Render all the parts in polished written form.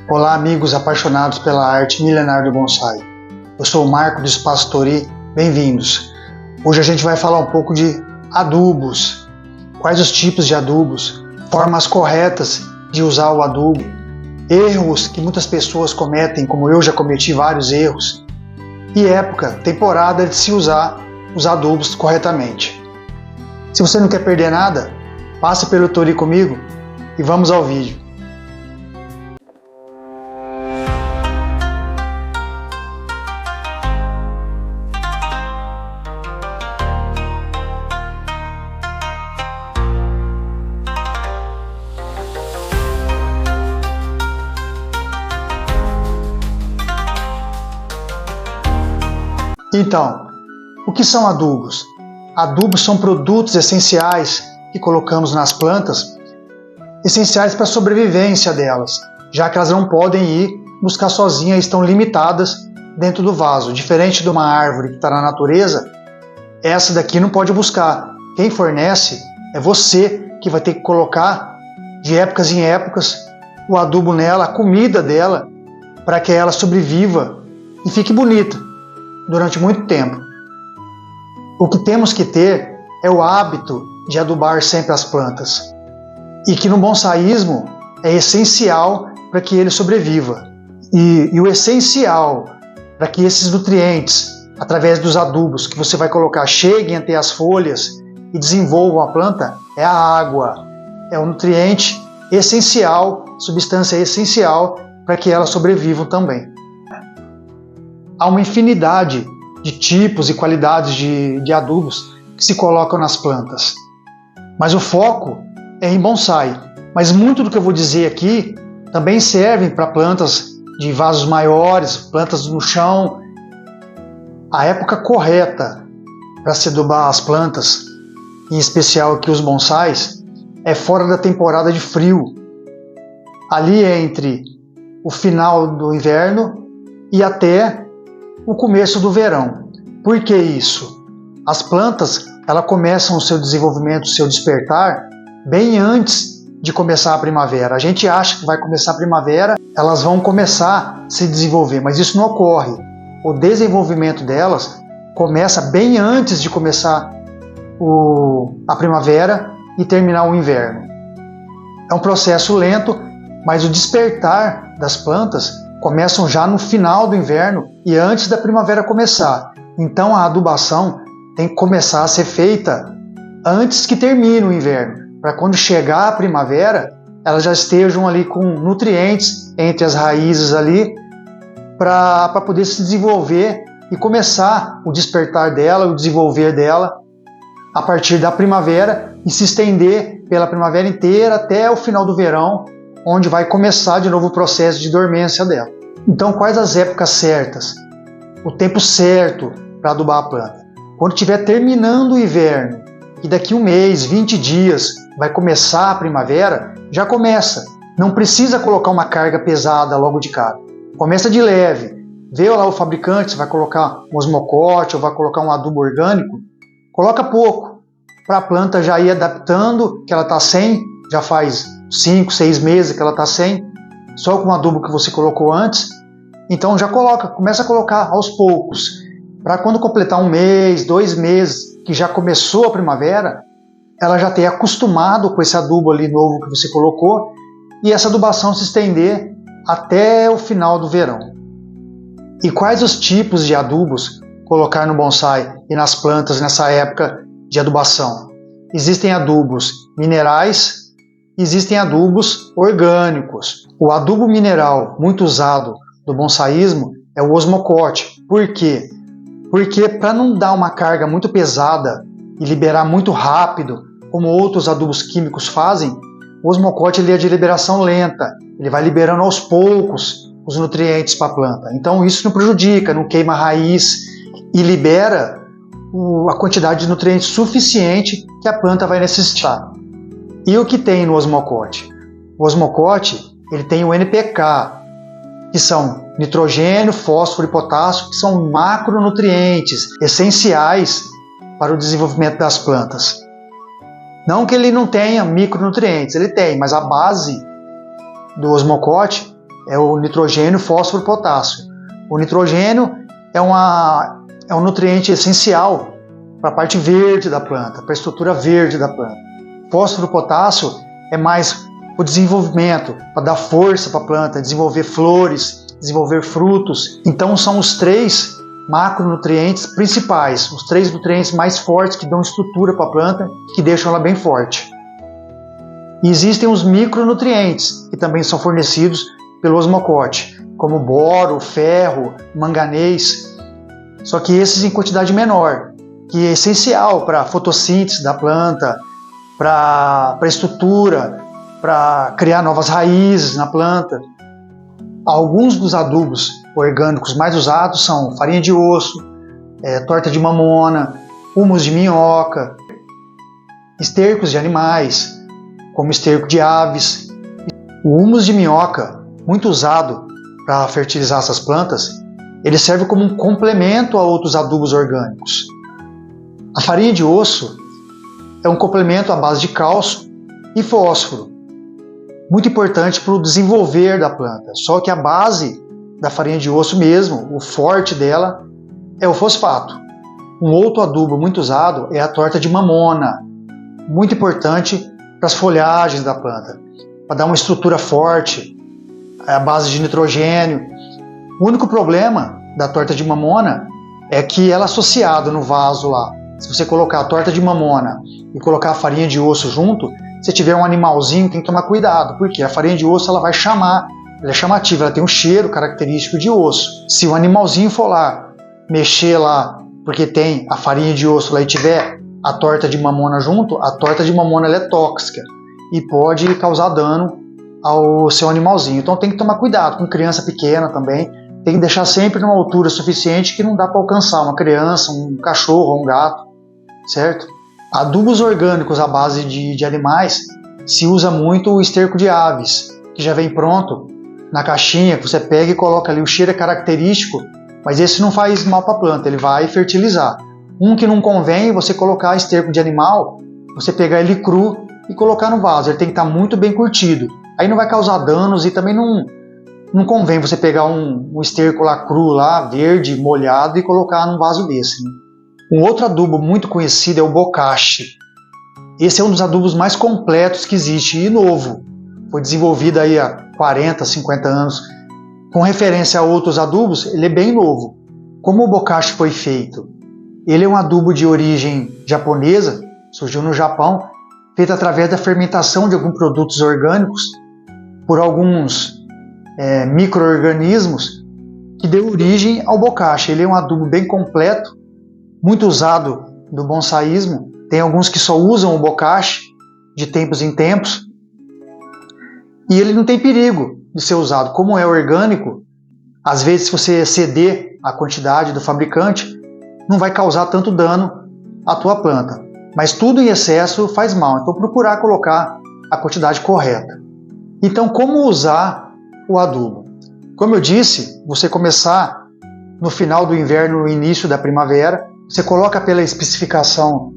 Olá, amigos apaixonados pela arte milenar do bonsai. Eu sou o Marco do Espaço Tori, bem-vindos. Hoje a gente vai falar um pouco de adubos, quais os tipos de adubos, formas corretas de usar o adubo, erros que muitas pessoas cometem, como eu já cometi vários erros, e época, temporada de se usar os adubos corretamente. Se você não quer perder nada, passe pelo Tori comigo e vamos ao vídeo. Então, o que são adubos? Adubos são produtos essenciais que colocamos nas plantas, essenciais para a sobrevivência delas, já que elas não podem ir buscar sozinhas e estão limitadas dentro do vaso. Diferente de uma árvore que está na natureza, essa daqui não pode buscar. Quem fornece é você que vai ter que colocar de épocas em épocas o adubo nela, a comida dela, para que ela sobreviva e fique bonita durante muito tempo. O que temos que ter é o hábito de adubar sempre as plantas, e que no bonsaísmo é essencial para que ele sobreviva. E o essencial para que esses nutrientes, através dos adubos que você vai colocar, cheguem até as folhas e desenvolvam a planta, é a água. É um nutriente essencial, substância essencial para que elas sobrevivam também. Há uma infinidade de tipos e qualidades de adubos que se colocam nas plantas. Mas o foco é em bonsai. Mas muito do que eu vou dizer aqui também servem para plantas de vasos maiores, plantas no chão. A época correta para se adubar as plantas, em especial aqui os bonsais, é fora da temporada de frio. Ali entre o final do inverno e até o começo do verão. Por que isso? As plantas, elas começam o seu desenvolvimento, o seu despertar, bem antes de começar a primavera. A gente acha que vai começar a primavera, elas vão começar a se desenvolver, mas isso não ocorre. O desenvolvimento delas começa bem antes de começar a primavera e terminar o inverno. É um processo lento, mas o despertar das plantas começam já no final do inverno e antes da primavera começar. Então a adubação tem que começar a ser feita antes que termine o inverno, para quando chegar a primavera, elas já estejam ali com nutrientes entre as raízes ali, para poder se desenvolver e começar o despertar dela, o desenvolver dela a partir da primavera e se estender pela primavera inteira até o final do verão, onde vai começar de novo o processo de dormência dela. Então, quais as épocas certas? O tempo certo para adubar a planta. Quando estiver terminando o inverno e daqui um mês, 20 dias, vai começar a primavera, já começa. Não precisa colocar uma carga pesada logo de cara. Começa de leve. Vê lá o fabricante, se vai colocar um osmocote ou vai colocar um adubo orgânico, coloca pouco, para a planta já ir adaptando, que ela está sem, já faz 5, 6 meses que ela está sem, só com o adubo que você colocou antes. Então já começa a colocar aos poucos, para quando completar um mês, 2 meses, que já começou a primavera, ela já ter acostumado com esse adubo ali novo que você colocou, e essa adubação se estender até o final do verão. E quais os tipos de adubos colocar no bonsai e nas plantas nessa época de adubação? Existem adubos minerais, existem adubos orgânicos. O adubo mineral muito usado do bonsaísmo é o osmocote. Por quê? Porque para não dar uma carga muito pesada e liberar muito rápido, como outros adubos químicos fazem, o osmocote ele é de liberação lenta. Ele vai liberando aos poucos os nutrientes para a planta. Então isso não prejudica, não queima a raiz e libera a quantidade de nutrientes suficiente que a planta vai necessitar. E o que tem no osmocote? O osmocote ele tem o NPK, que são nitrogênio, fósforo e potássio, que são macronutrientes essenciais para o desenvolvimento das plantas. Não que ele não tenha micronutrientes, ele tem, mas a base do osmocote é o nitrogênio, fósforo e potássio. O nitrogênio é um nutriente essencial para a parte verde da planta, para a estrutura verde da planta. Fósforo e potássio é mais o desenvolvimento, para dar força para a planta, desenvolver flores, desenvolver frutos. Então são os 3 macronutrientes principais, os 3 nutrientes mais fortes que dão estrutura para a planta, que deixam ela bem forte. E existem os micronutrientes, que também são fornecidos pelo osmocote, como boro, ferro, manganês, só que esses em quantidade menor, que é essencial para a fotossíntese da planta, para a estrutura, para criar novas raízes na planta. Alguns dos adubos orgânicos mais usados são farinha de osso, torta de mamona, humus de minhoca, estercos de animais, como esterco de aves. O humus de minhoca, muito usado para fertilizar essas plantas, ele serve como um complemento a outros adubos orgânicos. A farinha de osso é um complemento à base de cálcio e fósforo, muito importante para o desenvolver da planta. Só que a base da farinha de osso mesmo, o forte dela, é o fosfato. Um outro adubo muito usado é a torta de mamona, muito importante para as folhagens da planta, para dar uma estrutura forte, a base de nitrogênio. O único problema da torta de mamona é que ela é associada no vaso lá. Se você colocar a torta de mamona e colocar a farinha de osso junto, se tiver um animalzinho, tem que tomar cuidado, porque a farinha de osso ela vai chamar, ela é chamativa, ela tem um cheiro característico de osso. Se o animalzinho for lá, mexer lá, porque tem a farinha de osso lá e tiver a torta de mamona junto, a torta de mamona ela é tóxica e pode causar dano ao seu animalzinho. Então tem que tomar cuidado com criança pequena também, tem que deixar sempre numa altura suficiente que não dá para alcançar uma criança, um cachorro, um gato, certo? Adubos orgânicos à base de animais, se usa muito o esterco de aves, que já vem pronto na caixinha, que você pega e coloca ali. O cheiro é característico, mas esse não faz mal para a planta, ele vai fertilizar. Um que não convém você colocar esterco de animal, você pegar ele cru e colocar no vaso, ele tem que estar muito bem curtido. Aí não vai causar danos e também não convém você pegar um esterco lá cru, lá, verde, molhado e colocar num vaso desse, né? Um outro adubo muito conhecido é o bocashi. Esse é um dos adubos mais completos que existe e novo. Foi desenvolvido aí há 40, 50 anos. Com referência a outros adubos, ele é bem novo. Como o bokashi foi feito? Ele é um adubo de origem japonesa, surgiu no Japão, feito através da fermentação de alguns produtos orgânicos por alguns micro-organismos que deu origem ao bokashi. Ele é um adubo bem completo, muito usado no bonsaísmo. Tem alguns que só usam o bokashi de tempos em tempos. E ele não tem perigo de ser usado. Como é orgânico, às vezes se você exceder a quantidade do fabricante, não vai causar tanto dano à tua planta. Mas tudo em excesso faz mal, então procurar colocar a quantidade correta. Então, como usar o adubo? Como eu disse, você começar no final do inverno, no início da primavera, você coloca pela especificação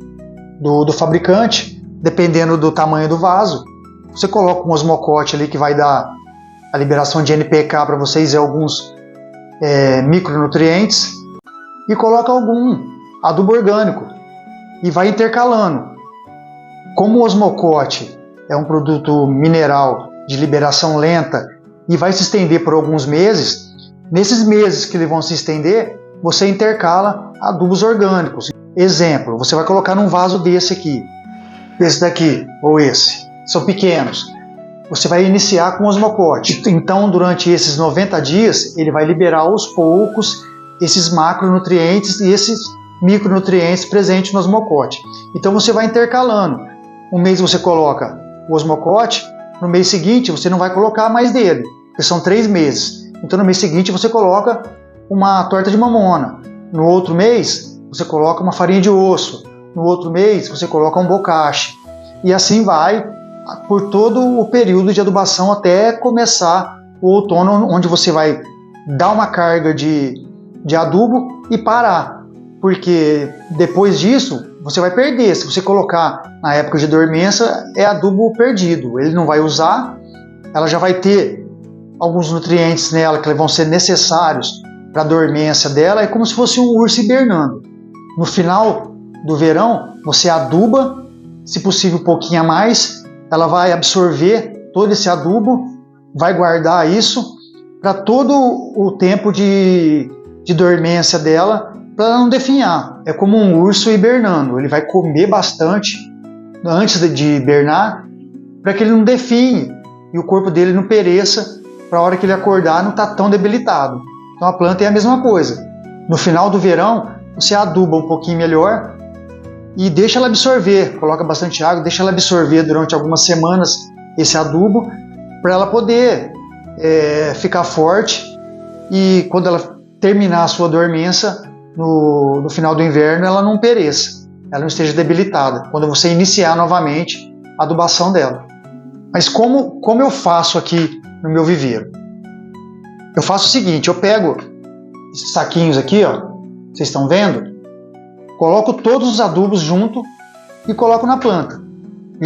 do fabricante, dependendo do tamanho do vaso. Você coloca um osmocote ali que vai dar a liberação de NPK para vocês e alguns micronutrientes, e coloca algum adubo orgânico e vai intercalando. Como o osmocote é um produto mineral de liberação lenta e vai se estender por alguns meses, nesses meses que eles vão se estender, você intercala adubos orgânicos. Exemplo, você vai colocar num vaso desse aqui, esse daqui ou esse, são pequenos. Você vai iniciar com o osmocote. Então, durante esses 90 dias, ele vai liberar aos poucos esses macronutrientes e esses micronutrientes presentes no osmocote. Então, você vai intercalando. Um mês você coloca o osmocote, no mês seguinte você não vai colocar mais dele, porque são 3 meses. Então, no mês seguinte você coloca uma torta de mamona. No outro mês, você coloca uma farinha de osso. No outro mês, você coloca um bokashi. E assim vai por todo o período de adubação até começar o outono, onde você vai dar uma carga de adubo e parar. Porque depois disso, você vai perder. Se você colocar na época de dormência, é adubo perdido. Ele não vai usar, ela já vai ter alguns nutrientes nela que vão ser necessários para a dormência dela. É como se fosse um urso hibernando. No final do verão, você aduba, se possível um pouquinho a mais, ela vai absorver todo esse adubo, vai guardar isso para todo o tempo de dormência dela, para ela não definhar. É como um urso hibernando, ele vai comer bastante antes de hibernar, para que ele não definhe e o corpo dele não pereça, para a hora que ele acordar não estar tão debilitado. Então a planta é a mesma coisa. No final do verão, você aduba um pouquinho melhor e deixa ela absorver, coloca bastante água, deixa ela absorver durante algumas semanas esse adubo, para ela poder ficar forte e quando ela terminar a sua dormência no final do inverno, ela não pereça, ela não esteja debilitada, quando você iniciar novamente a adubação dela. Mas como eu faço aqui no meu viveiro? Eu faço o seguinte, eu pego esses saquinhos aqui, ó, vocês estão vendo? Coloco todos os adubos junto e coloco na planta,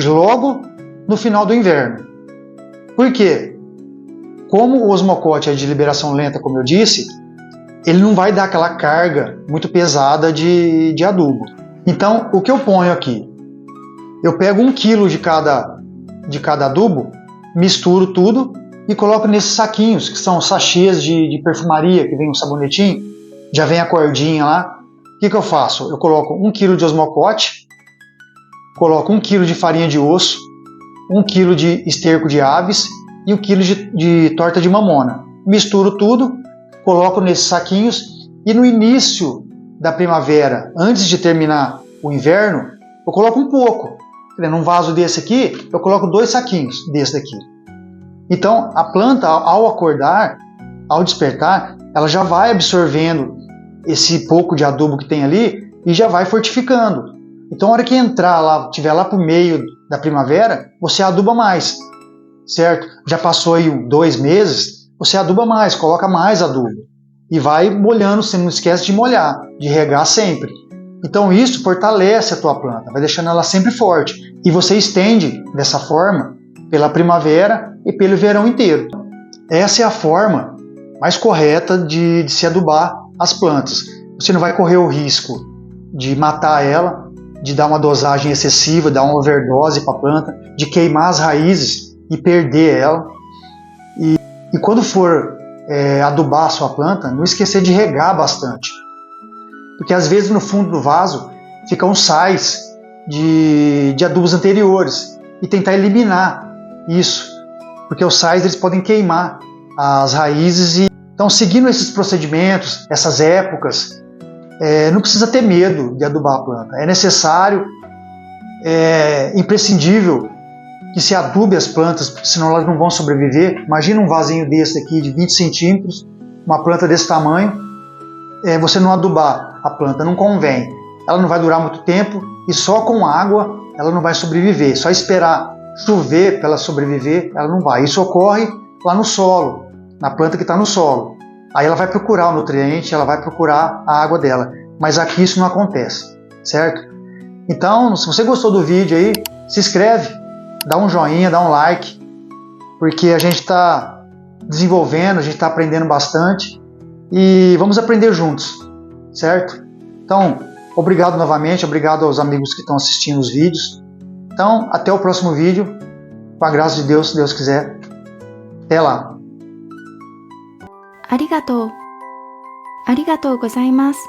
logo no final do inverno. Por quê? Como o osmocote é de liberação lenta, como eu disse, ele não vai dar aquela carga muito pesada de adubo. Então, o que eu ponho aqui? Eu pego 1 kg de cada adubo, misturo tudo e coloco nesses saquinhos, que são sachês de perfumaria, que vem um sabonetinho, já vem a cordinha lá. O que eu faço? Eu coloco 1 kg de osmocote, coloco 1 kg de farinha de osso, 1 kg de esterco de aves e 1 kg de torta de mamona. Misturo tudo, coloco nesses saquinhos e no início da primavera, antes de terminar o inverno, eu coloco um pouco. Num vaso desse aqui, eu coloco 2 saquinhos desse daqui. Então, a planta, ao acordar, ao despertar, ela já vai absorvendo esse pouco de adubo que tem ali e já vai fortificando. Então, a hora que entrar lá, tiver lá para o meio da primavera, você aduba mais, certo? Já passou aí 2 meses, você aduba mais, coloca mais adubo e vai molhando, você não esquece de molhar, de regar sempre. Então isso fortalece a tua planta, vai deixando ela sempre forte e você estende dessa forma pela primavera e pelo verão inteiro. Essa é a forma mais correta de se adubar as plantas. Você não vai correr o risco de matar ela, de dar uma dosagem excessiva, dar uma overdose para a planta, de queimar as raízes e perder ela. E quando for adubar a sua planta, não esquecer de regar bastante. Porque às vezes no fundo do vaso ficam sais de adubos anteriores e tentar eliminar isso, porque os sais eles podem queimar as raízes. Então, seguindo esses procedimentos, essas épocas, não precisa ter medo de adubar a planta. É necessário, é imprescindível que se adube as plantas, senão elas não vão sobreviver. Imagina um vasinho desse aqui de 20 centímetros, uma planta desse tamanho, você não adubar a planta, não convém. Ela não vai durar muito tempo e só com água ela não vai sobreviver. Só esperar chover para ela sobreviver, ela não vai. Isso ocorre lá no solo, na planta que está no solo. Aí ela vai procurar o nutriente, ela vai procurar a água dela. Mas aqui isso não acontece, certo? Então, se você gostou do vídeo aí, se inscreve, dá um joinha, dá um like, porque a gente está desenvolvendo, a gente está aprendendo bastante e vamos aprender juntos, certo? Então, obrigado novamente, obrigado aos amigos que estão assistindo os vídeos. Então, até o próximo vídeo, com a graça de Deus, se Deus quiser. Até lá. ありがとうございます。